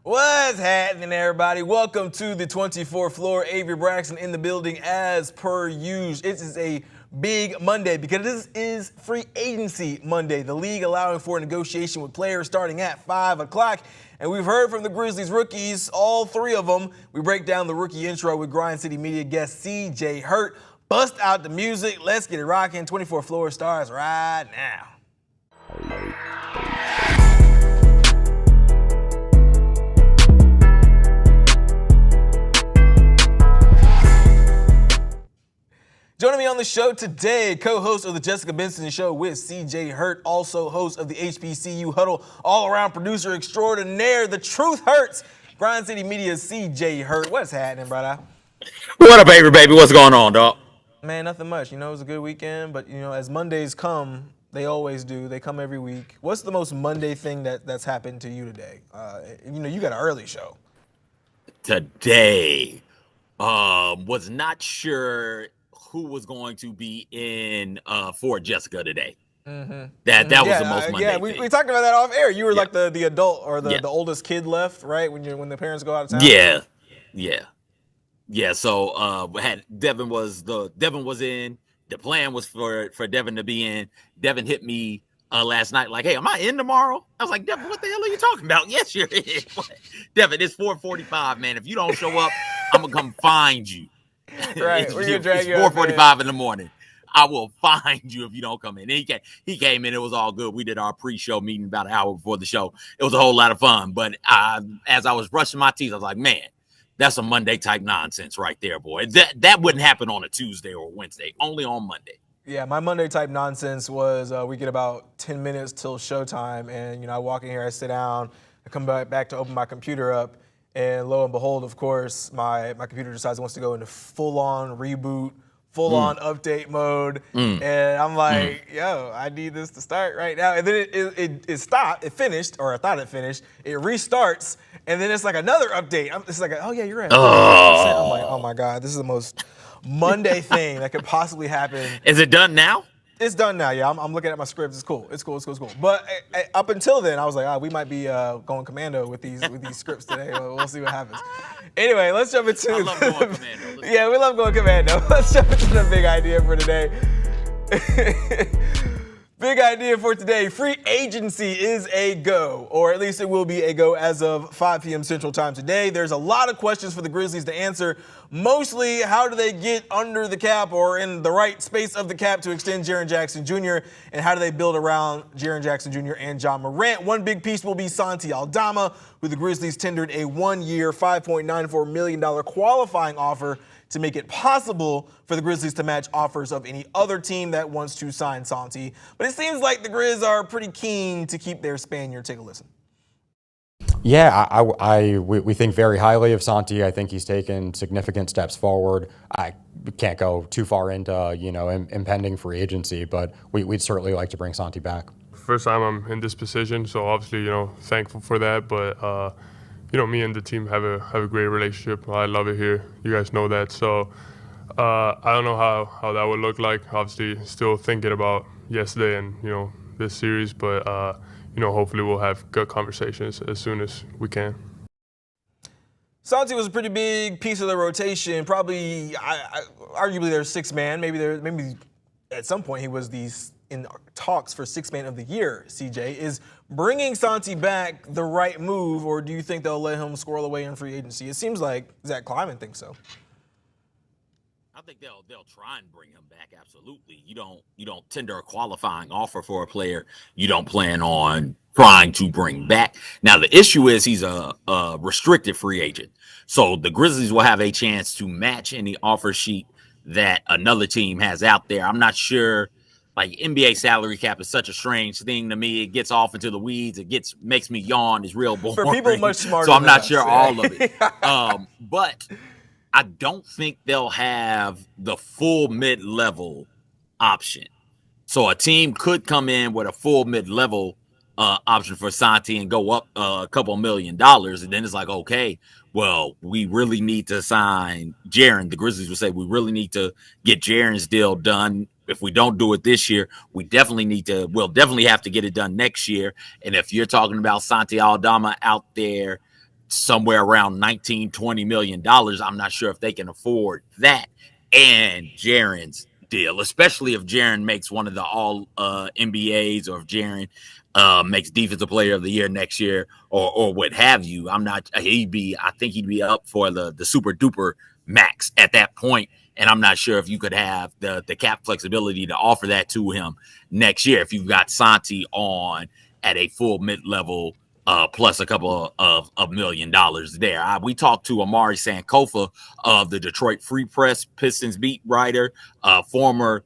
What's happening, everybody? Welcome to the 24th floor. Avery Braxton in the building as per usual. It is a big Monday because this is free agency Monday. The league allowing for a negotiation with players starting at 5 o'clock. And we've heard from the Grizzlies rookies, all three of them. We break down the rookie intro with Grind City Media guest CJ Hurt. Bust out the music. Let's get it rocking. 24th floor starts right now. Joining me on the show today, co-host of the Jessica Benson Show with CJ Hurt, also host of the HBCU Huddle, all-around producer extraordinaire. The truth hurts. Grind City Media's CJ Hurt. What's happening, brother? What up, Avery, baby? What's going on, dog? Man, nothing much. You know, it was a good weekend, but, you know, as Mondays come, they always do. They come every week. What's the most Monday thing that's happened to you today? You know, you got an early show. Today, was not sure who was going to be in for Jessica today. Mm-hmm. That was the most Monday Yeah, thing. we talked about that off air. You were like the adult or the oldest kid left, right? When the parents go out of town. Yeah. So Devin was in. The plan was for Devin to be in. Devin hit me last night like, "Hey, am I in tomorrow?" I was like, "Devin, what the hell are you talking about?" "Yes, you're in." Devin, it's 4:45, man. If you don't show up, I'm gonna come find you. Right, we're gonna drag you. 4:45 in the morning. I will find you if you don't come in. He came in. It was all good. We did our pre-show meeting about an hour before the show. It was a whole lot of fun. But as I was brushing my teeth, I was like, man, that's some Monday type nonsense right there, boy. That wouldn't happen on a Tuesday or Wednesday. Only on Monday. Yeah, my Monday type nonsense was we get about 10 minutes till showtime, and you know I walk in here, I sit down, I come back to open my computer up. And lo and behold, of course, my computer decides it wants to go into full-on reboot, full-on update mode. And I'm like, yo, I need this to start right now. And then it stopped. It finished, or I thought it finished. It restarts. And then it's like another update. It's like, oh, yeah, you're right. I'm like, oh, my God, this is the most Monday thing that could possibly happen. Is it done now? It's done now, yeah. I'm looking at my scripts. It's cool. But up until then, I was like, we might be going commando with these scripts today. We'll see what happens. Anyway, let's jump into. I love going commando. Yeah, we love going commando. Let's jump into the big idea for today. Big idea for today. Free agency is a go, or at least it will be a go as of 5 p.m. Central Time today. There's a lot of questions for the Grizzlies to answer. Mostly, how do they get under the cap or in the right space of the cap to extend Jaren Jackson Jr., and how do they build around Jaren Jackson Jr. and John Morant? One big piece will be Santi Aldama, who the Grizzlies tendered a one-year, $5.94 million qualifying offer to make it possible for the Grizzlies to match offers of any other team that wants to sign Santi. But it seems like the Grizz are pretty keen to keep their Spaniard. Take a listen. Yeah, we think very highly of Santi. I think he's taken significant steps forward. I can't go too far into, impending free agency, but we'd certainly like to bring Santi back. First time I'm in this position, so obviously, thankful for that. But, me and the team have a great relationship. I love it here. You guys know that. So I don't know how that would look like. Obviously, still thinking about yesterday and, this series, but hopefully we'll have good conversations as soon as we can. Santi was a pretty big piece of the rotation. Probably, arguably, their sixth man. Maybe at some point he was in talks for sixth man of the year. CJ, is bringing Santi back the right move, or do you think they'll let him squirrel away in free agency? It seems like Zach Kleiman thinks so. I think they'll try and bring him back. Absolutely. You don't tender a qualifying offer for a player you don't plan on trying to bring back. Now the issue is he's a restricted free agent, so the Grizzlies will have a chance to match any offer sheet that another team has out there. I'm not sure. Like, NBA salary cap is such a strange thing to me. It gets off into the weeds. It makes me yawn. It's real boring. For people much smarter. So I'm not than sure us. all of it. But I don't think they'll have the full mid-level option. So a team could come in with a full mid-level option for Santi and go up a couple $1 million. And then it's like, okay, well, we really need to sign Jaren. The Grizzlies would say we really need to get Jaren's deal done. If we don't do it this year, we'll definitely have to get it done next year. And if you're talking about Santi Aldama out there somewhere around 19, $20 million. I'm not sure if they can afford that and Jaren's deal, especially if Jaren makes one of the all NBAs, or if Jaren makes Defensive Player of the Year next year, or what have you. I think he'd be up for the super duper max at that point. And I'm not sure if you could have the cap flexibility to offer that to him next year if you've got Santi on at a full mid-level plus a couple of $1 million there. We talked to Amari Sankofa of the Detroit Free Press, Pistons beat writer, former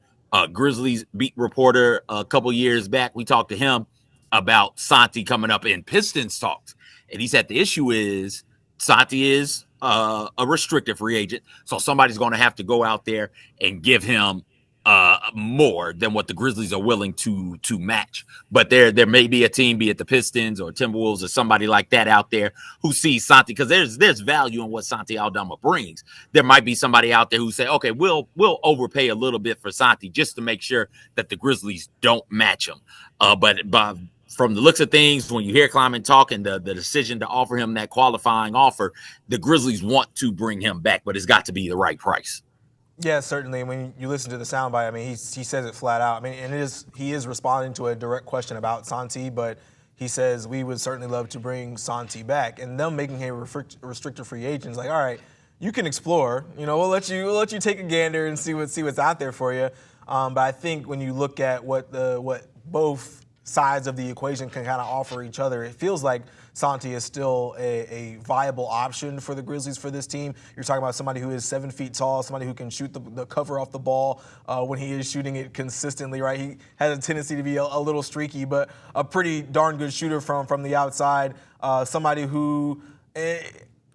Grizzlies beat reporter a couple years back. We talked to him about Santi coming up in Pistons talks. And he said the issue is Santi is a restricted free agent. So somebody's going to have to go out there and give him more than what the Grizzlies are willing to match. But there may be a team, be it the Pistons or Timberwolves or somebody like that out there who sees Santi, because there's value in what Santi Aldama brings. There might be somebody out there who say, okay, we'll overpay a little bit for Santi just to make sure that the Grizzlies don't match him. But from the looks of things, when you hear Kleiman talking, the decision to offer him that qualifying offer, the Grizzlies want to bring him back, but it's got to be the right price. Yeah, certainly. When you listen to the soundbite, I mean, he says it flat out. I mean, and he is responding to a direct question about Santi, but he says we would certainly love to bring Santi back. And them making him restricted free agent is like, all right, you can explore. You know, we'll let you take a gander and see what's out there for you. But I think when you look at what both sides of the equation can kind of offer each other, it feels like Santi is still a viable option for the Grizzlies for this team. You're talking about somebody who is 7 feet tall, somebody who can shoot the cover off the ball when he is shooting it consistently, right? He has a tendency to be a little streaky, but a pretty darn good shooter from the outside. Somebody who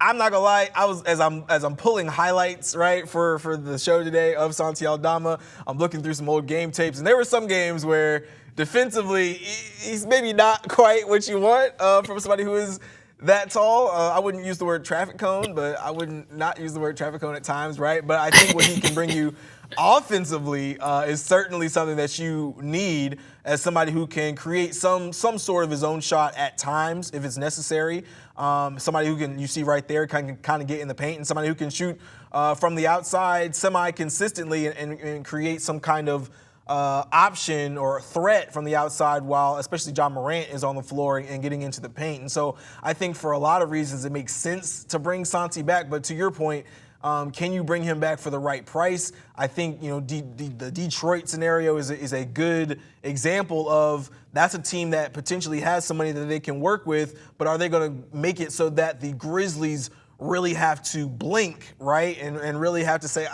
I'm not gonna lie, as I'm pulling highlights, right, for the show today of Santi Aldama, I'm looking through some old game tapes, and there were some games where defensively, he's maybe not quite what you want from somebody who is that tall. I wouldn't use the word traffic cone, but I wouldn't not use the word traffic cone at times, right? But I think what he can bring you offensively is certainly something that you need as somebody who can create some sort of his own shot at times if it's necessary. Somebody who can, you see right there, kind of get in the paint, and somebody who can shoot from the outside semi-consistently and create some kind of option or threat from the outside while especially John Morant is on the floor and getting into the paint. And so I think for a lot of reasons it makes sense to bring Santi back. But to your point, can you bring him back for the right price? I think, you know, the Detroit scenario is a good example of that's a team that potentially has some money that they can work with, but are they going to make it so that the Grizzlies really have to blink, right? And really have to say,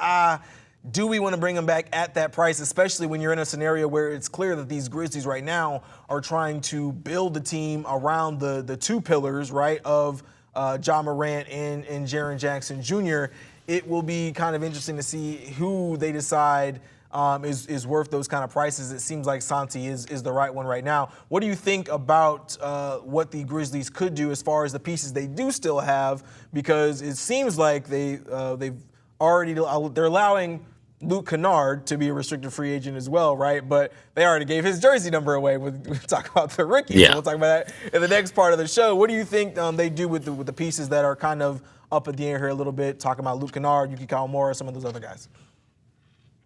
do we want to bring him back at that price, especially when you're in a scenario where it's clear that these Grizzlies right now are trying to build the team around the two pillars, right, of John Morant and Jaren Jackson Jr. It will be kind of interesting to see who they decide is worth those kind of prices. It seems like Santi is the right one right now. What do you think about what the Grizzlies could do as far as the pieces they do still have? Because it seems like they're allowing Luke Kennard to be a restricted free agent as well, right? But they already gave his jersey number away. We'll talk about the rookies. Yeah. We'll talk about that in the next part of the show. What do you think they do with the pieces that are kind of up in the air here a little bit? Talking about Luke Kennard, Yuki Kawamura, some of those other guys.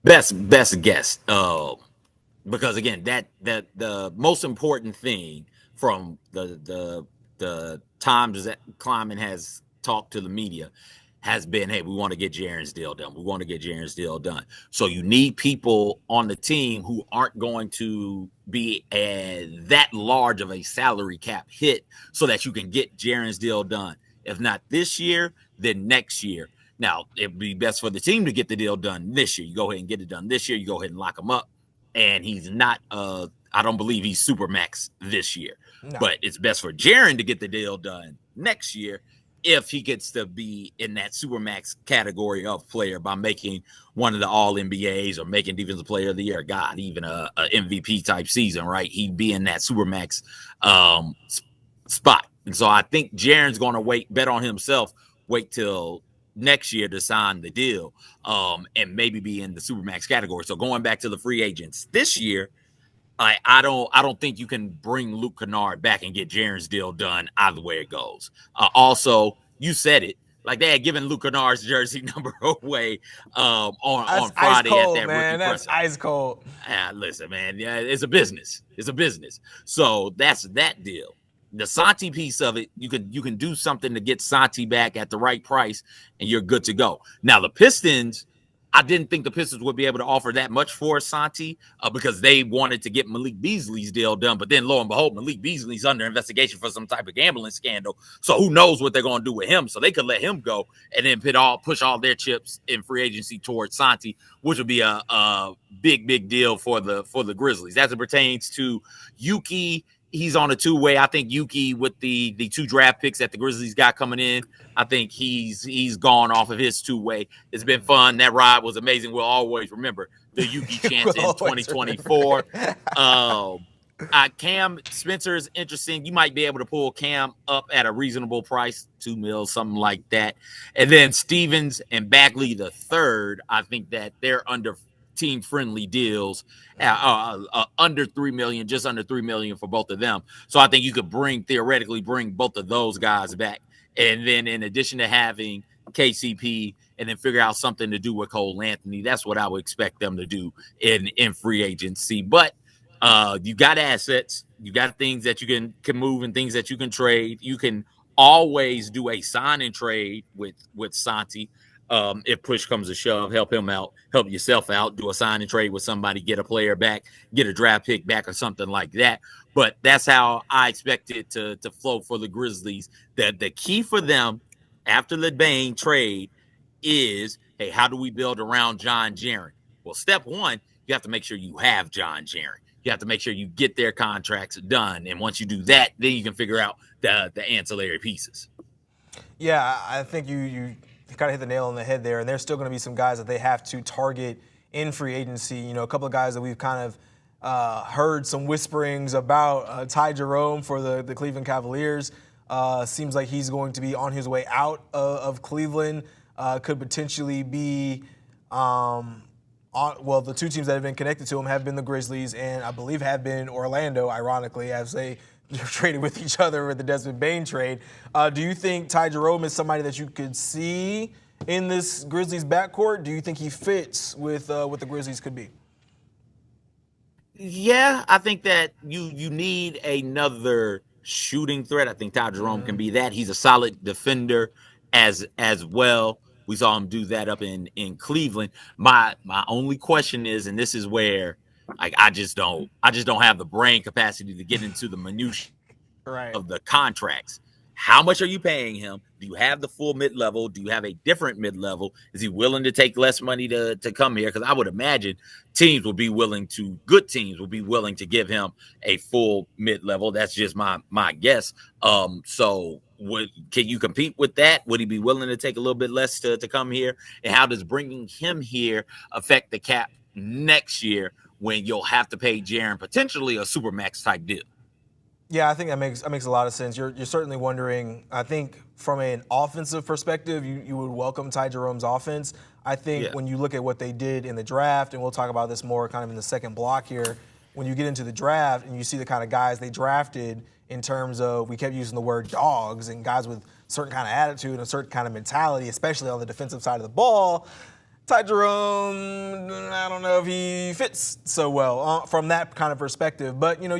Best guess. Because again, that the most important thing from the times that Kleiman has talked to the media has been, hey, we want to get Jaren's deal done. We want to get Jaren's deal done. So you need people on the team who aren't going to be that large of a salary cap hit so that you can get Jaren's deal done. If not this year, then next year. Now, it'd be best for the team to get the deal done this year. You go ahead and get it done this year. You go ahead and lock him up. And he's not, I don't believe he's Supermax this year. No. But it's best for Jaren to get the deal done next year if he gets to be in that Supermax category of player by making one of the All-NBAs or making Defensive Player of the Year. God, even a MVP type season, right? He'd be in that Supermax spot. And so I think Jaren's going to bet on himself, wait till next year to sign the deal and maybe be in the Supermax category. So going back to the free agents this year, I don't think you can bring Luke Kennard back and get Jaren's deal done either way it goes. Also, you said it. Like they had given Luke Kennard's jersey number away on That's ice Friday cold, at that man. rookie That's presser. ice cold. Listen, man, yeah, it's a business. It's a business. So that's that deal. The Santi piece of it, you can do something to get Santi back at the right price, and you're good to go. Now the Pistons, I didn't think the Pistons would be able to offer that much for Santi because they wanted to get Malik Beasley's deal done. But then, lo and behold, Malik Beasley's under investigation for some type of gambling scandal. So who knows what they're going to do with him? So they could let him go and then push all their chips in free agency towards Santi, which would be a big deal for the Grizzlies. As it pertains to Yuki, he's on a two-way. I think Yuki, with the 2 draft picks that the Grizzlies got coming in, I think he's gone off of his two-way. It's been fun. That ride was amazing. We'll always remember the Yuki chance in 2024. Cam Spencer is interesting. You might be able to pull Cam up at a reasonable price, $2 million, something like that. And then Stevens and Bagley the third, I think that they're under team-friendly deals, under $3 million, just under $3 million for both of them. So I think you could theoretically bring both of those guys back. And then in addition to having KCP and then figure out something to do with Cole Anthony, that's what I would expect them to do in free agency. But you got assets, you got things that you can move and things that you can trade. You can always do a sign and trade with Santi. If push comes to shove, help him out, help yourself out, do a sign and trade with somebody, get a player back, get a draft pick back or something like that. But that's how I expect it to flow for the Grizzlies. The key for them after the Bain trade is, hey, how do we build around John Jaren? Well, step one, you have to make sure you have John Jaren. You have to make sure you get their contracts done. And once you do that, then you can figure out the ancillary pieces. Yeah, I think you kind of hit the nail on the head there, and there's still going to be some guys that they have to target in free agency. You know, a couple of guys that we've kind of heard some whisperings about. Ty Jerome for the Cleveland Cavaliers. Seems like he's going to be on his way out of Cleveland. Could potentially be the 2 teams that have been connected to him have been the Grizzlies and I believe have been Orlando, ironically, as they traded with each other with the Desmond Bain trade. Do you think Ty Jerome is somebody that you could see in this Grizzlies backcourt? Do you think he fits with what the Grizzlies could be? Yeah, I think that you need another shooting threat. I think Ty Jerome can be that. He's a solid defender as well. We saw him do that up in Cleveland. My only question is, and this is where I just don't have the brain capacity to get into the minutiae of the contracts. How much are you paying him? Do you have the full mid-level? Do you have a different mid-level? Is he willing to take less money to come here? Because I would imagine good teams will be willing to give him a full mid-level. That's just my guess. So can you compete with that? Would he be willing to take a little bit less to come here? And how does bringing him here affect the cap next year when you'll have to pay Jaren potentially a supermax type deal? Yeah, I think that makes a lot of sense. You're certainly wondering, I think from an offensive perspective, you would welcome Ty Jerome's offense. I think when you look at what they did in the draft, and we'll talk about this more kind of in the second block here, when you get into the draft and you see the kind of guys they drafted in terms of, we kept using the word dogs and guys with certain kind of attitude and a certain kind of mentality, especially on the defensive side of the ball. Ty Jerome, I don't know if he fits so well from that kind of perspective. But you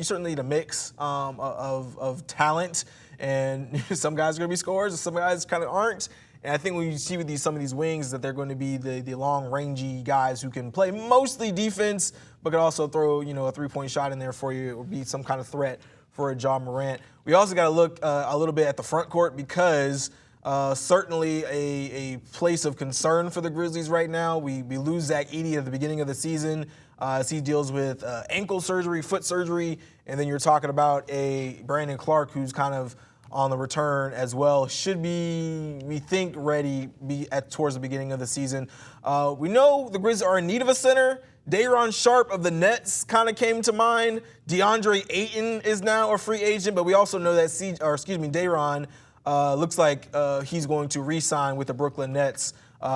certainly need a mix of talent, and some guys are going to be scorers, and some guys kind of aren't. And I think when you see with some of these wings that they're going to be the long, rangy guys who can play mostly defense, but can also throw a 3-point shot in there for you, or be some kind of threat for a Ja Morant. We also got to look a little bit at the front court because. Certainly a place of concern for the Grizzlies right now. We lose Zach Edey at the beginning of the season as he deals with ankle surgery, foot surgery, and then you're talking about a Brandon Clark who's kind of on the return as well. Should be, we think, ready towards the beginning of the season. We know the Grizzlies are in need of a center. Day'Ron Sharpe of the Nets kind of came to mind. DeAndre Ayton is now a free agent, but we also know that Day'Ron looks like he's going to re-sign with the Brooklyn Nets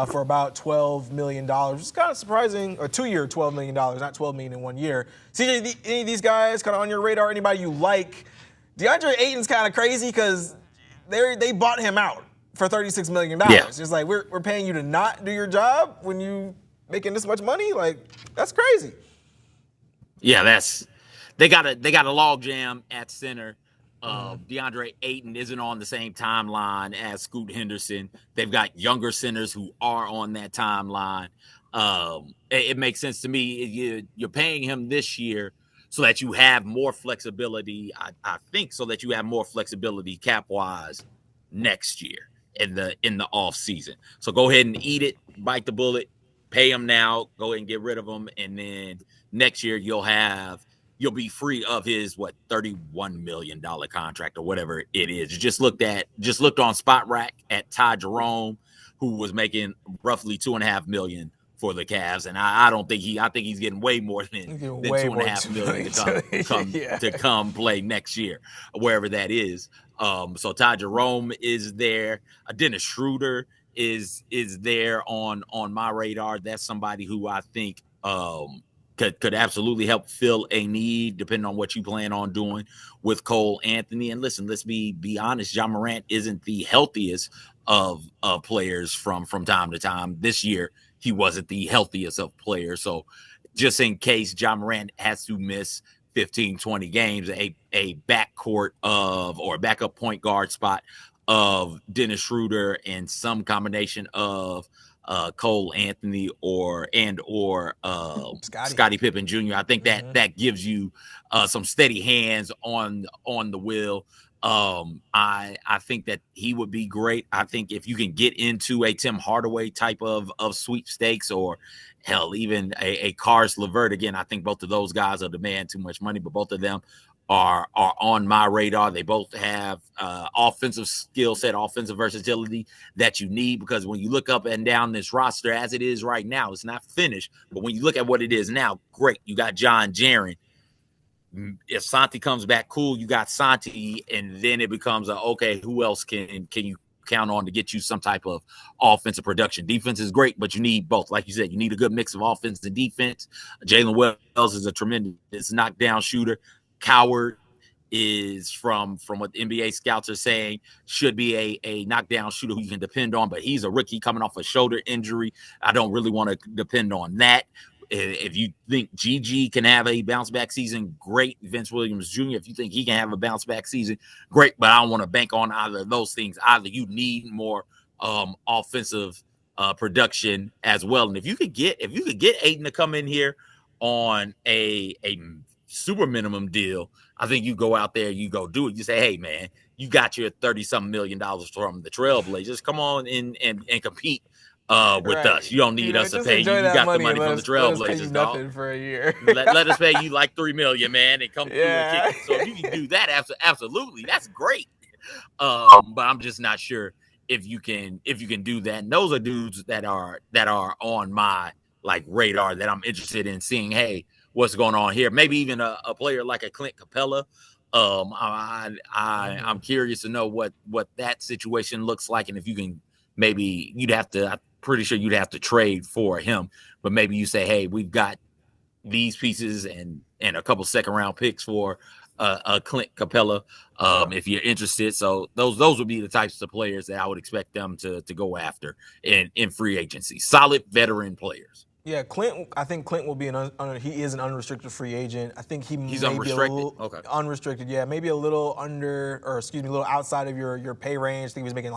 for about $12 million, which is kind of surprising. Or 2-year, $12 million, not $12 million in 1 year. CJ, any of these guys kind of on your radar? Anybody you like? DeAndre Ayton's kind of crazy because they bought him out for $36 million. Yeah. It's like we're paying you to not do your job when you making this much money. Like that's crazy. Yeah, they got a log jam at center. DeAndre Ayton isn't on the same timeline as Scoot Henderson. They've got younger centers who are on that timeline. It makes sense to me. You're paying him this year so that you have more flexibility. I think so that you have more flexibility cap wise next year in the off season. So go ahead and eat it, bite the bullet, pay him now, go ahead and get rid of him, and then next year you'll be free of his $31 million contract or whatever it is. Just looked on Spot Rack at Ty Jerome, who was making roughly $2.5 million for the Cavs, and I think he's getting way more than $2.5 million to come play next year, wherever that is. So Ty Jerome is there. Dennis Schroeder is there on my radar. That's somebody who I think could absolutely help fill a need depending on what you plan on doing with Cole Anthony. And listen, let's be honest, Ja Morant isn't the healthiest of players from time to time. This year, he wasn't the healthiest of players. So just in case Ja Morant has to miss 15, 20 games, a backcourt or a backup point guard spot of Dennis Schroeder and some combination of Cole Anthony or Scottie Pippen Jr. I think that gives you some steady hands on the wheel. I think that he would be great. I think if you can get into a Tim Hardaway type of sweepstakes, or hell, even a Karis LeVert, again, I think both of those guys are demand too much money, but both of them are on my radar. They both have offensive skill set, offensive versatility that you need, because when you look up and down this roster as it is right now, it's not finished. But when you look at what it is now, great. You got John Jaren. If Santi comes back, cool. You got Santi, and then it becomes okay, who else can you count on to get you some type of offensive production? Defense is great, but you need both. Like you said, you need a good mix of offense and defense. Jalen Wells is a tremendous knockdown shooter. Coward is from what the NBA scouts are saying, should be a knockdown shooter who you can depend on, but he's a rookie coming off a shoulder injury. I don't really want to depend on that. If you think GG can have a bounce back season, great. Vince Williams Jr., if you think he can have a bounce back season, great. But I don't want to bank on either of those things. Either you need more offensive production as well. And if you could get Ayton to come in here on a super minimum deal, I think you go out there, you go do it. You say, hey man, you got your $30-something million from the Trailblazers. Come on in and compete with us. You don't need us to pay you. You got the money from the Trailblazers, nothing for a year. let us pay you like $3 million, man, and come through and kick it. So if you can do that, absolutely, that's great. But I'm just not sure if you can do that. And those are dudes that are on my radar that I'm interested in seeing. Hey, what's going on here? Maybe even a player like a Clint Capella. I'm curious to know what that situation looks like, and if you can, maybe I'm pretty sure you'd have to trade for him, but maybe you say, hey, we've got these pieces and a couple second round picks for a Clint Capella, if you're interested. So those would be the types of players that I would expect them to go after in free agency. Solid veteran players. Yeah, Clint. I think Clint will be he is an unrestricted free agent. I think he's unrestricted. Okay. Unrestricted, yeah, maybe a little a little outside of your pay range. I think he was making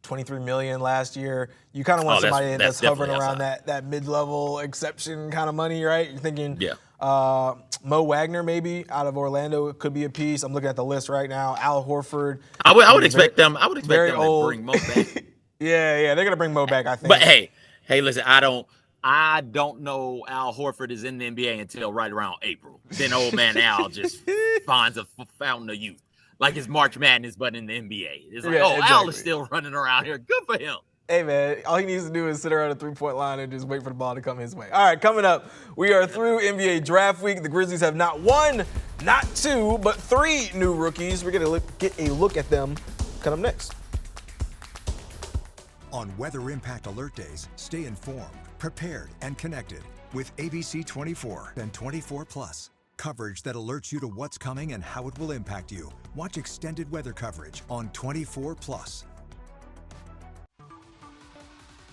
$23 million last year. You kind of want somebody that's hovering around that mid-level exception kind of money, right? You're thinking, Mo Wagner maybe out of Orlando could be a piece. I'm looking at the list right now. Al Horford. I would expect them. I would expect them to bring Mo back. yeah, they're gonna bring Mo back, I think. But hey, listen, I don't know Al Horford is in the NBA until right around April. Then old man Al just finds a fountain of youth. Like it's March Madness, but in the NBA. It's like, exactly. Al is still running around here. Good for him. Hey, man, all he needs to do is sit around a three-point line and just wait for the ball to come his way. All right, coming up, we are through NBA Draft Week. The Grizzlies have not one, not two, but three new rookies. We're going to get a look at them coming up next. On Weather Impact Alert Days, stay informed, prepared, and connected with ABC 24 and 24+. Coverage that alerts you to what's coming and how it will impact you. Watch extended weather coverage on 24+.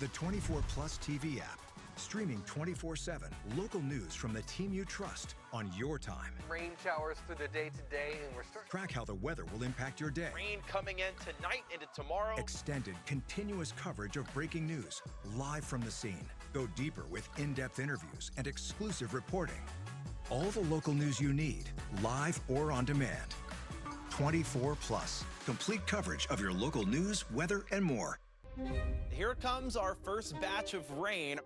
The 24+ TV app. Streaming 24/7 local news from the team you trust on your time. Rain showers through the day today, and we're starting. Track how the weather will impact your day. Rain coming in tonight into tomorrow. Extended, continuous coverage of breaking news, live from the scene. Go deeper with in-depth interviews and exclusive reporting. All the local news you need, live or on demand. 24+, complete coverage of your local news, weather, and more. Here comes our first batch of rain.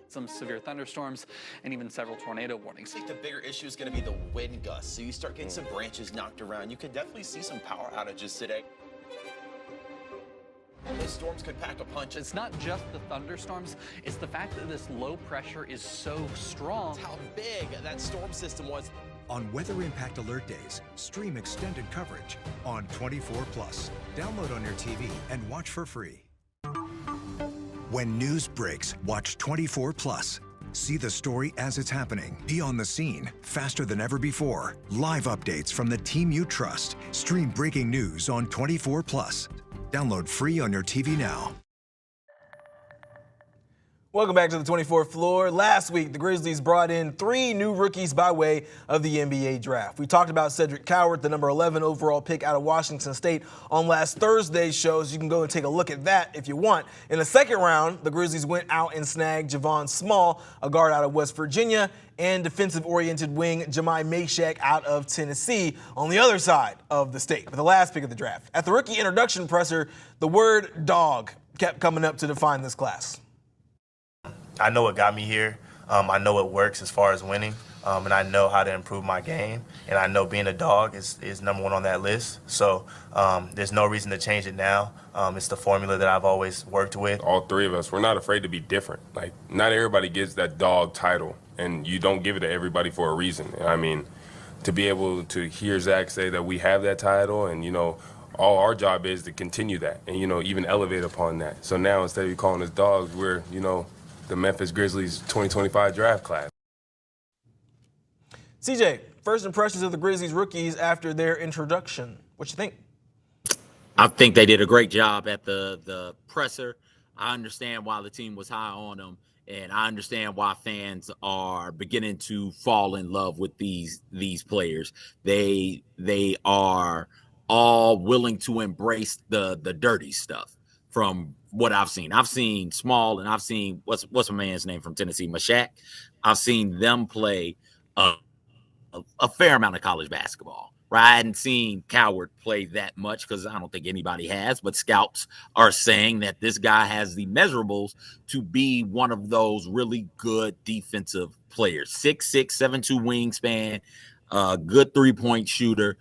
Some severe thunderstorms and even several tornado warnings. I think the bigger issue is going to be the wind gusts. So you start getting some branches knocked around. You could definitely see some power outages today. Those storms could pack a punch. It's not just the thunderstorms, it's the fact that this low pressure is so strong. It's how big that storm system was. On Weather Impact Alert Days, stream extended coverage on 24+. Download on your TV and watch for free. When news breaks, watch 24+. See the story as it's happening. Be on the scene, faster than ever before. Live updates from the team you trust. Stream breaking news on 24+. Download free on your TV now. Welcome back to the 24th floor. Last week, the Grizzlies brought in 3 new rookies by way of the NBA draft. We talked about Cedric Coward, the number 11 overall pick out of Washington State, on last Thursday's show, so you can go and take a look at that if you want. In the second round, the Grizzlies went out and snagged Javon Small, a guard out of West Virginia, and defensive-oriented wing Jemai Mashack out of Tennessee on the other side of the state, with the last pick of the draft. At the rookie introduction presser, the word dog kept coming up to define this class. I know what got me here. I know it works as far as winning, and I know how to improve my game. And I know being a dog is number 1 on that list. So there's no reason to change it now. It's the formula that I've always worked with. All 3 of us, we're not afraid to be different. Like, not everybody gets that dog title, and you don't give it to everybody for a reason. I mean, to be able to hear Zach say that we have that title, and, you know, all our job is to continue that and, you know, even elevate upon that. So now instead of calling us dogs, we're, you know, the Memphis Grizzlies 2025 draft class. CJ, first impressions of the Grizzlies rookies after their introduction. What you think? I think they did a great job at the presser. I understand why the team was high on them, and I understand why fans are beginning to fall in love with these players. They are all willing to embrace the dirty stuff. From what I've seen Small, and I've seen what's my man's name from Tennessee, Mashack. I've seen them play a fair amount of college basketball. Right? I hadn't seen Coward play that much because I don't think anybody has, but scouts are saying that this guy has the measurables to be one of those really good defensive players. 6'6", 7'2" wingspan, good 3-point shooter.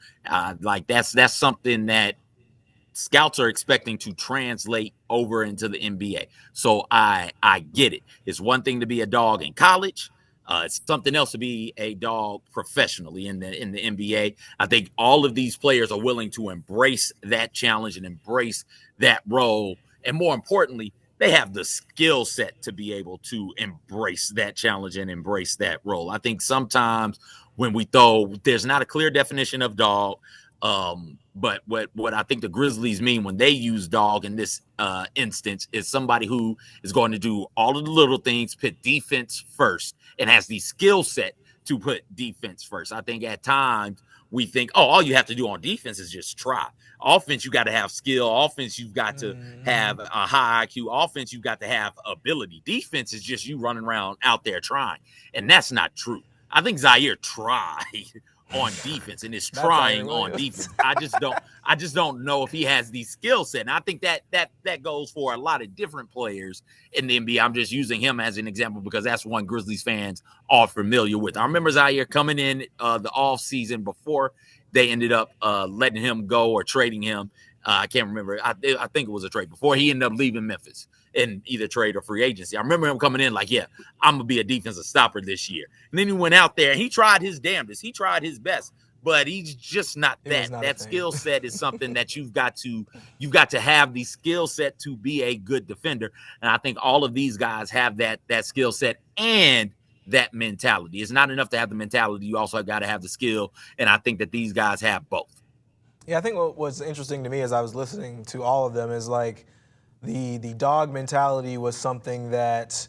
Like that's something that scouts are expecting to translate over into the NBA. So I get it. It's one thing to be a dog in college. It's something else to be a dog professionally in the NBA. I think all of these players are willing to embrace that challenge and embrace that role. And more importantly, they have the skill set to be able to embrace that challenge and embrace that role. I think sometimes when there's not a clear definition of dog. But what I think the Grizzlies mean when they use dog in this instance is somebody who is going to do all of the little things, put defense first, and has the skill set to put defense first. I think at times we think, all you have to do on defense is just try. Offense, you got to have skill. Offense, you've got to have a high IQ. Offense, you've got to have ability. Defense is just you running around out there trying, and that's not true. I think Zaire tried on defense and is trying on defense. I just don't know if he has the skill set. And I think that goes for a lot of different players in the NBA. I'm just using him as an example because that's one Grizzlies fans are familiar with. I remember Zaire coming in the off season before they ended up letting him go or trading him. I can't remember. I think it was a trade before he ended up leaving Memphis in either trade or free agency. I remember him coming in like, yeah, I'm going to be a defensive stopper this year. And then he went out there and he tried his damnedest. He tried his best, but he's just not that. That skill set is something that you've got to have the skill set to be a good defender. And I think all of these guys have that skill set and that mentality. It's not enough to have the mentality. You also got to have the skill. And I think that these guys have both. Yeah, I think what was interesting to me as I was listening to all of them is like the dog mentality was something that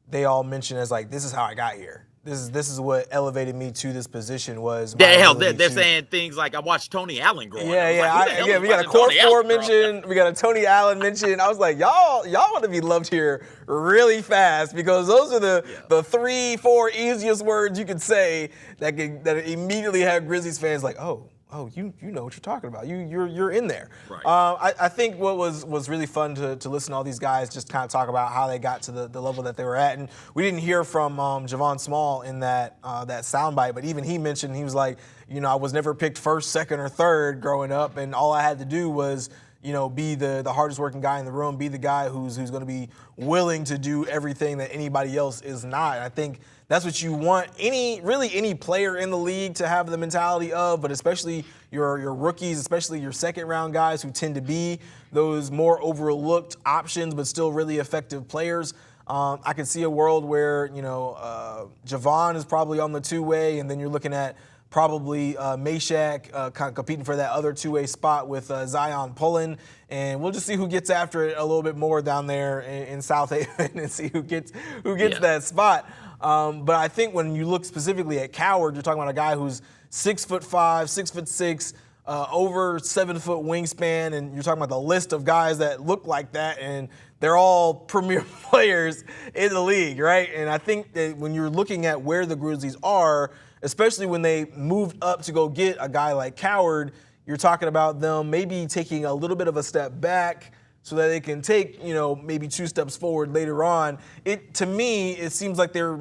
they all mentioned as like, this is how I got here. This is what elevated me to this position was. They're saying things like I watched Tony Allen growing up. Yeah. We got a Core 4 mention. We got a Tony Allen mention. I was like, y'all want to be loved here really fast because those are the 3-4 easiest words you could say that immediately have Grizzlies fans like, oh, you know what you're talking about. You're in there. Right. I think what was really fun to listen to all these guys just kind of talk about how they got to the level that they were at. And we didn't hear from Javon Small in that soundbite, but even he mentioned, he was like, I was never picked first, second, or third growing up, and all I had to do was be the hardest working guy in the room, be the guy who's going to be willing to do everything that anybody else is not. And I think that's what you want any player in the league to have the mentality of, but especially your rookies, especially your second round guys who tend to be those more overlooked options, but still really effective players. I can see a world where, Javon is probably on the two-way, and then you're looking at probably Meshack kind of competing for that other two-way spot with Zion Pullen. And we'll just see who gets after it a little bit more down there in South Haven and see who gets that spot. But I think when you look specifically at Coward, you're talking about a guy who's 6'5", 6'6", over 7-foot wingspan, and you're talking about the list of guys that look like that, and they're all premier players in the league, right? And I think that when you're looking at where the Grizzlies are, especially when they moved up to go get a guy like Coward, you're talking about them maybe taking a little bit of a step back so that they can take, maybe 2 steps forward later on. To me, it seems like they're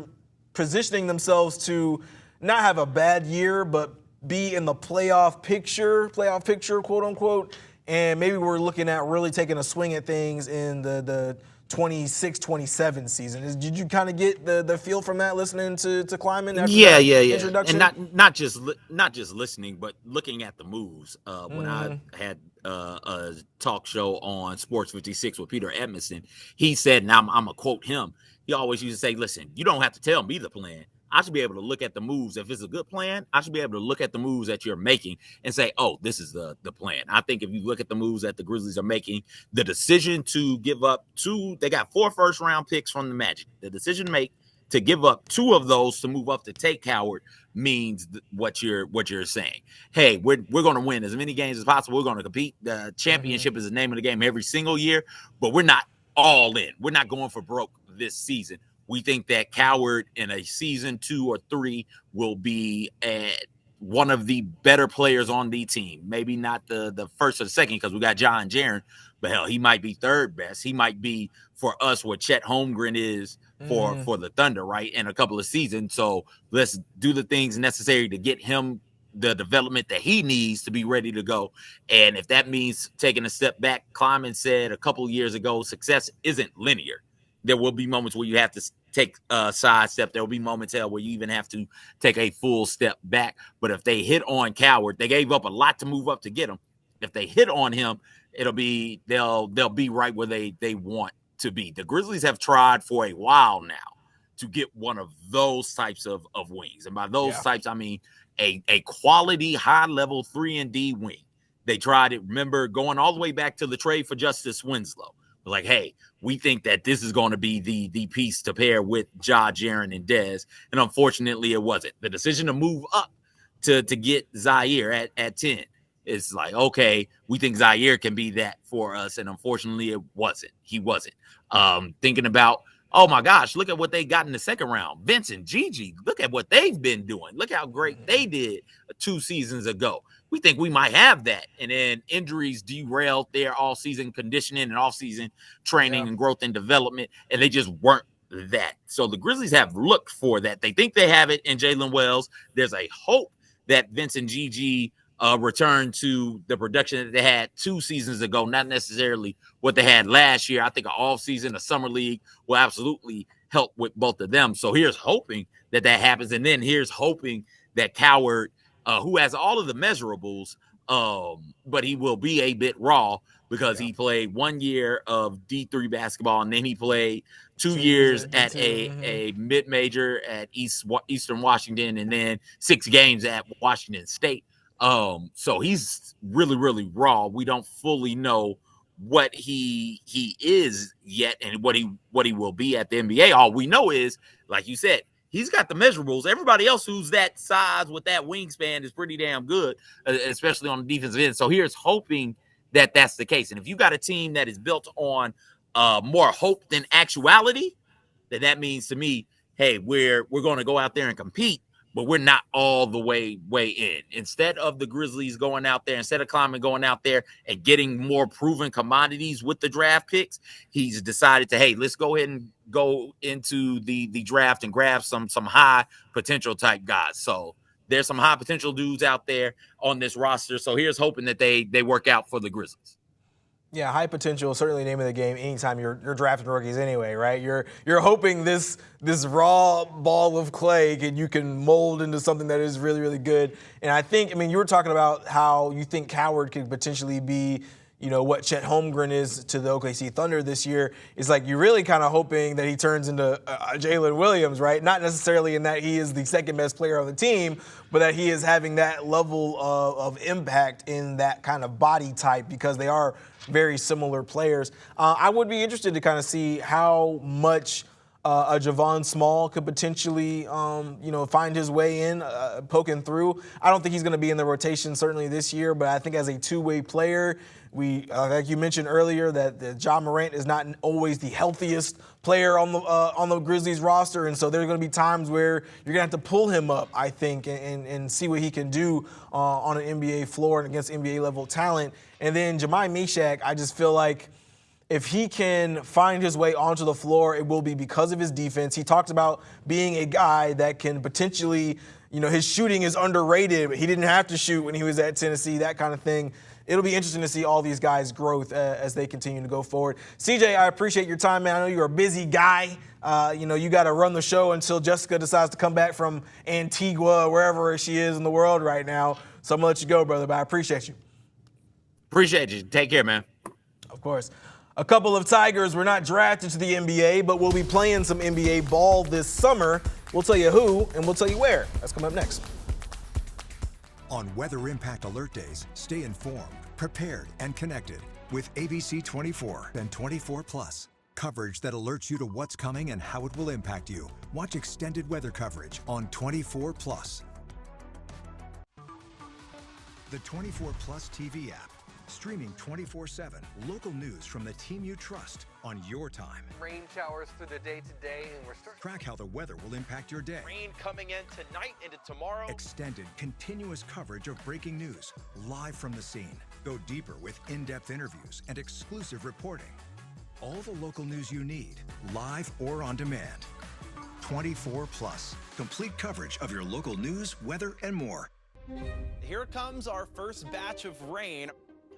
positioning themselves to not have a bad year, but be in the playoff picture, quote unquote. And maybe we're looking at really taking a swing at things in the 26-27 season. Did you kind of get the feel from that listening to Kleiman? Yeah. Introduction? And not just listening, but looking at the moves. When I had a talk show on Sports 56 with Peter Edmondson, he said, and I'm gonna quote him. He always used to say, "Listen, you don't have to tell me the plan. I should be able to look at the moves. If it's a good plan, I should be able to look at the moves that you're making and say, oh, this is the plan." I think if you look at the moves that the Grizzlies are making, the decision to give up they got 4 first-round picks from the Magic. The decision to give up 2 of those to move up to take Coward means what you're saying. Hey, we're going to win as many games as possible. We're going to compete. The championship is the name of the game every single year, but we're not all in. We're not going for broke this season. We think that Coward in a season 2 or 3 will be one of the better players on the team. Maybe not the first or the second because we got John Jaren, but hell, he might be third best. He might be for us what Chet Holmgren is for the Thunder, right, in a couple of seasons. So let's do the things necessary to get him the development that he needs to be ready to go. And if that means taking a step back, Kleiman said a couple of years ago, success isn't linear. There will be moments where you have to take a side step. There will be moments where you even have to take a full step back. But if they hit on Coward, they gave up a lot to move up to get him. If they hit on him, they'll be right where they want to be. The Grizzlies have tried for a while now to get one of those types of wings. And by those types, I mean a quality, high-level 3-and-D wing. They tried it, remember, going all the way back to the trade for Justice Winslow. Like, hey, we think that this is going to be the piece to pair with Ja, Jaren, and Dez. And unfortunately, it wasn't. The decision to move up to get Zaire at 10 is like, okay, we think Zaire can be that for us. And unfortunately, it wasn't. He wasn't. Thinking about, oh, my gosh, look at what they got in the second round. Vince and Gigi, look at what they've been doing. Look how great they did 2 seasons ago. We think we might have that. And then injuries derailed their all-season conditioning and off-season training and growth and development, and they just weren't that. So the Grizzlies have looked for that. They think they have it in Jalen Wells. There's a hope that Vince and Gigi return to the production that they had 2 seasons ago, not necessarily what they had last year. I think an off-season, a summer league will absolutely help with both of them. So here's hoping that happens, and then here's hoping that Coward, who has all of the measurables but he will be a bit raw because he played 1 year of D3 basketball, and then he played 2 years at a mid-major at Eastern Washington, and then 6 games at Washington State. So he's really, really raw. We don't fully know what he is yet and what he will be at the NBA. All we know is, like you said, he's got the measurables. Everybody else who's that size with that wingspan is pretty damn good, especially on the defensive end. So here's hoping that that's the case. And if you got a team that is built on more hope than actuality, then that means to me, hey, we're going to go out there and compete, but we're not all the way in. Instead of the Grizzlies going out there, instead of Kleiman going out there and getting more proven commodities with the draft picks, he's decided to, hey, let's go ahead and go into the draft and grab some high potential type guys. So there's some high potential dudes out there on this roster. So here's hoping that they work out for the Grizzlies. Yeah, high potential, certainly the name of the game anytime you're drafting rookies anyway, right? You're hoping this raw ball of clay you can mold into something that is really, really good. And I think, you were talking about how you think Coward could potentially be, what Chet Holmgren is to the OKC Thunder this year. Is like you're really kind of hoping that he turns into Jalen Williams, right? Not necessarily in that he is the second best player on the team, but that he is having that level of impact in that kind of body type because they are very similar players. I would be interested to kind of see how much a Javon Small could potentially, find his way in, poking through. I don't think he's going to be in the rotation certainly this year, but I think as a two-way player, like you mentioned earlier, that Ja Morant is not always the healthiest player on the Grizzlies roster, and so there are going to be times where you're going to have to pull him up, I think, and see what he can do on an NBA floor and against NBA level talent. And then Jemai Meshach, I just feel like if he can find his way onto the floor, it will be because of his defense. He talked about being a guy that can potentially, his shooting is underrated, but he didn't have to shoot when he was at Tennessee, that kind of thing. It'll be interesting to see all these guys' growth as they continue to go forward. CJ, I appreciate your time, man. I know you're a busy guy. You got to run the show until Jessica decides to come back from Antigua or wherever she is in the world right now. So I'm going to let you go, brother, but I appreciate you. Appreciate you. Take care, man. Of course. A couple of Tigers were not drafted to the NBA, but will be playing some NBA ball this summer. We'll tell you who, and we'll tell you where. That's coming up next. On Weather Impact Alert Days, stay informed, prepared, and connected with ABC 24 and 24 Plus. Coverage that alerts you to what's coming and how it will impact you. Watch extended weather coverage on 24 Plus. The 24 Plus TV app. Streaming 24/7. Local news from the team you trust on your time. Rain showers through the day today, and we're starting. Track how the weather will impact your day. Rain coming in tonight into tomorrow. Extended, continuous coverage of breaking news, live from the scene. Go deeper with in-depth interviews and exclusive reporting. All the local news you need, live or on demand. 24 Plus. Complete coverage of your local news, weather, and more. Here comes our first batch of rain.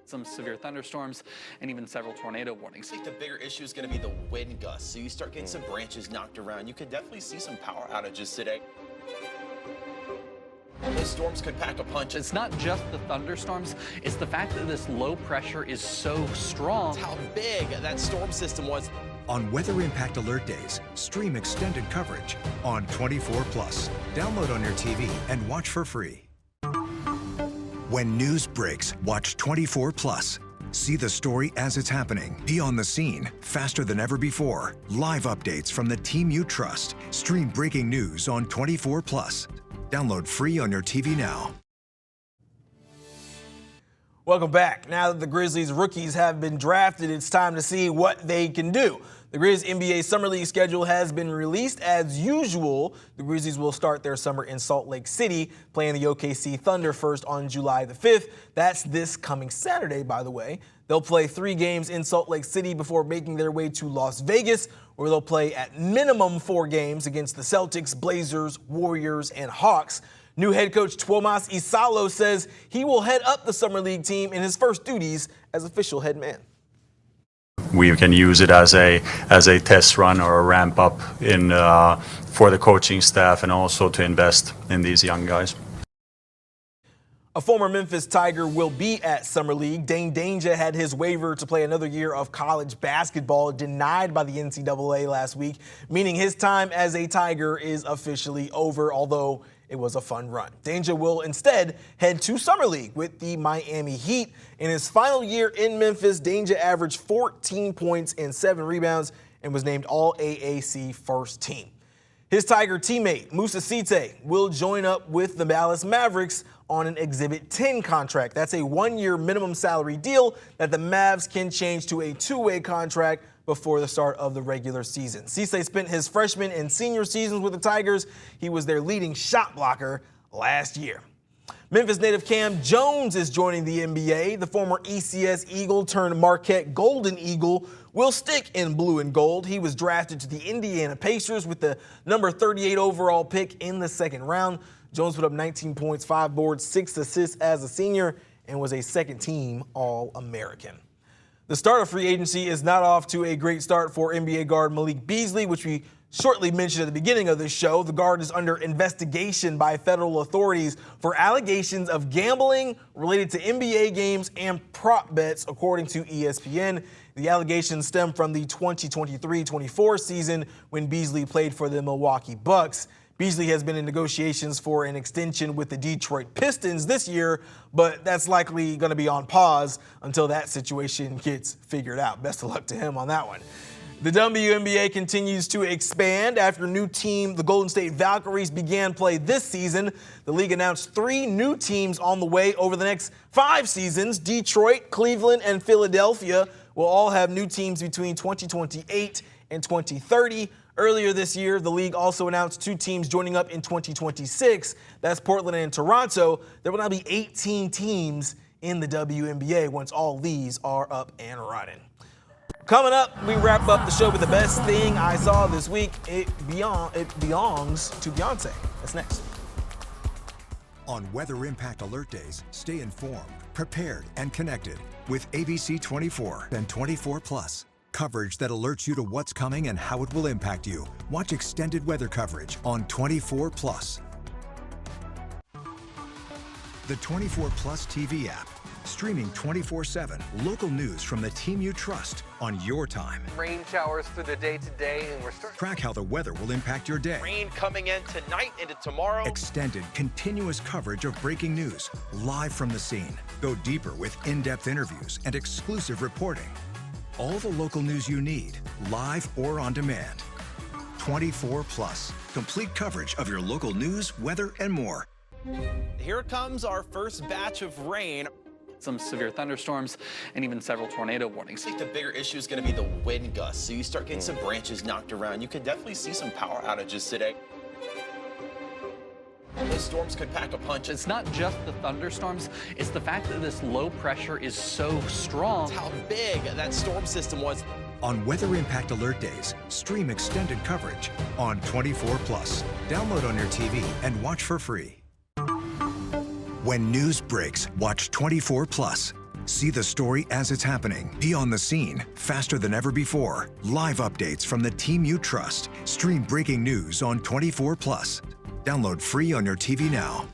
Some severe thunderstorms and even several tornado warnings. I think the bigger issue is going to be the wind gusts. So you start getting some branches knocked around. You could definitely see some power outages today. Those storms could pack a punch. It's not just the thunderstorms, it's the fact that this low pressure is so strong. It's how big that storm system was. On Weather Impact Alert Days, stream extended coverage on 24 Plus. Download on your TV and watch for free. When news breaks, watch 24 Plus. See the story as it's happening. Be on the scene faster than ever before. Live updates from the team you trust. Stream breaking news on 24 Plus. Download free on your TV now. Welcome back. Now that the Grizzlies rookies have been drafted, it's time to see what they can do. The Grizz NBA Summer League schedule has been released. As usual, the Grizzlies will start their summer in Salt Lake City, playing the OKC Thunder first on July the 5th. That's this coming Saturday, by the way. They'll play 3 games in Salt Lake City before making their way to Las Vegas, where they'll play at minimum 4 games against the Celtics, Blazers, Warriors, and Hawks. New head coach Tuomas Isalo says he will head up the Summer League team in his first duties as official head man. We can use it as a test run or a ramp up in for the coaching staff and also to invest in these young guys. A former Memphis Tiger will be at Summer League. Dane Danger had his waiver to play another year of college basketball denied by the NCAA last week, meaning his time as a Tiger is officially over, although it was a fun run. Danger will instead head to Summer League with the Miami Heat. In his final year in Memphis, Danger averaged 14 points and 7 rebounds and was named All-AAC First Team. His Tiger teammate, Musa Site, will join up with the Dallas Mavericks on an Exhibit 10 contract. That's a 1-year minimum salary deal that the Mavs can change to a 2-way contract before the start of the regular season. Cisse spent his freshman and senior seasons with the Tigers. He was their leading shot blocker last year. Memphis native Cam Jones is joining the NBA. The former ECS Eagle turned Marquette Golden Eagle will stick in blue and gold. He was drafted to the Indiana Pacers with the number 38 overall pick in the second round. Jones put up 19 points, 5 boards, 6 assists as a senior, and was a second-team All-American. The start of free agency is not off to a great start for NBA guard Malik Beasley, which we shortly mentioned at the beginning of this show. The guard is under investigation by federal authorities for allegations of gambling related to NBA games and prop bets, according to ESPN. The allegations stem from the 2023-24 season when Beasley played for the Milwaukee Bucks. Beasley has been in negotiations for an extension with the Detroit Pistons this year, but that's likely going to be on pause until that situation gets figured out. Best of luck to him on that one. The WNBA continues to expand after new team, the Golden State Valkyries, began play this season. The league announced 3 new teams on the way over the next 5 seasons. Detroit, Cleveland, and Philadelphia will all have new teams between 2028 and 2030. Earlier this year, the league also announced 2 teams joining up in 2026. That's Portland and Toronto. There will now be 18 teams in the WNBA once all these are up and running. Coming up, we wrap up the show with the best thing I saw this week. It belongs to Beyonce. That's next. On Weather Impact Alert Days, stay informed, prepared, and connected with ABC 24 and 24+. Coverage that alerts you to what's coming and how it will impact you. Watch extended weather coverage on 24+. The 24+ TV app. Streaming 24/7 local news from the team you trust on your time. Rain showers through the day today, and we're starting. Track how the weather will impact your day. Rain coming in tonight into tomorrow. Extended, continuous coverage of breaking news, live from the scene. Go deeper with in-depth interviews and exclusive reporting. All the local news you need, live or on demand. 24+, complete coverage of your local news, weather, and more. Here comes our first batch of rain. Some severe thunderstorms and even several tornado warnings. I think the bigger issue is going to be the wind gusts. So you start getting some branches knocked around. You could definitely see some power outages today. Those storms could pack a punch. It's not just the thunderstorms, it's the fact that this low pressure is so strong. That's how big that storm system was. On Weather Impact Alert Days, stream extended coverage on 24+. Download on your TV and watch for free. When news breaks, watch 24+. See the story as it's happening. Be on the scene, faster than ever before. Live updates from the team you trust. Stream breaking news on 24+. Download free on your TV now.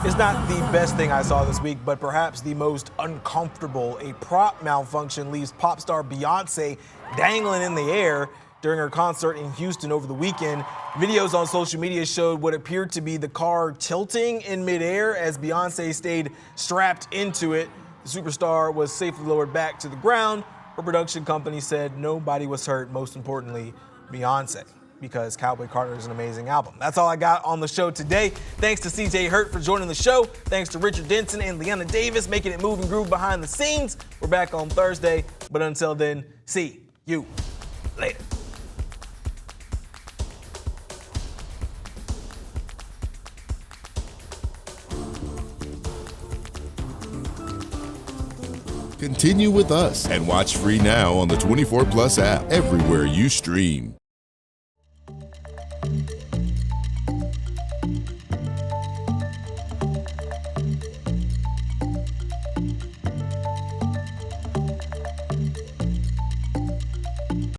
It's not the best thing I saw this week, but perhaps the most uncomfortable. A prop malfunction leaves pop star Beyonce dangling in the air during her concert in Houston over the weekend. Videos on social media showed what appeared to be the car tilting in midair as Beyonce stayed strapped into it. The superstar was safely lowered back to the ground. Her production company said nobody was hurt, most importantly, Beyonce, because Cowboy Carter is an amazing album. That's all I got on the show today. Thanks to CJ Hurt for joining the show. Thanks to Richard Denson and Leanna Davis making it move and groove behind the scenes. We're back on Thursday, but until then, see you later. Continue with us and watch free now on the 24+ app everywhere you stream.